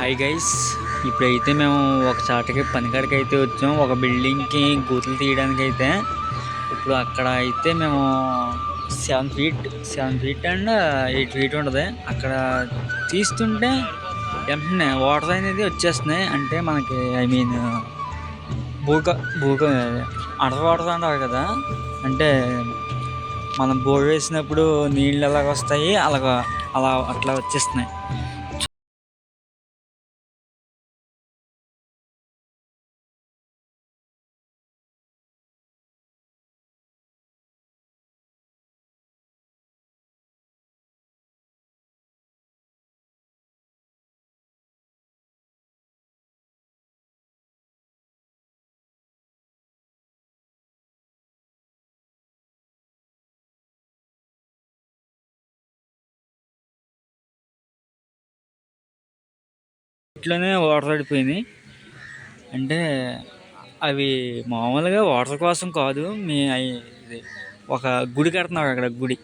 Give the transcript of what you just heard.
Hi guys, ఇప్పుడైతే మేము ఒక చాటకి పనికాడికి అయితే వచ్చాం. ఒక బిల్డింగ్కి గూతులు తీయడానికి అయితే. ఇప్పుడు అక్కడ అయితే మేము 7 ఫీట్ అండ్ 8 ఫీట్ ఉంటుంది. అక్కడ తీస్తుంటే వెంటనే వాటర్ అనేది వచ్చేస్తున్నాయి. అంటే మనకి భూక భూక అడవి వాటర్ అంటారు కదా, అంటే మనం బోర్ వేసినప్పుడు నీళ్ళు ఎలాగ వస్తాయి అట్లా వచ్చేస్తున్నాయి. ఇట్లనే వాటర్ పడిపోయినాయి. అంటే అవి మామూలుగా వాటర్ కోసం కాదు, ఇది ఒక గుడి కడుతున్నారు అక్కడ గుడి.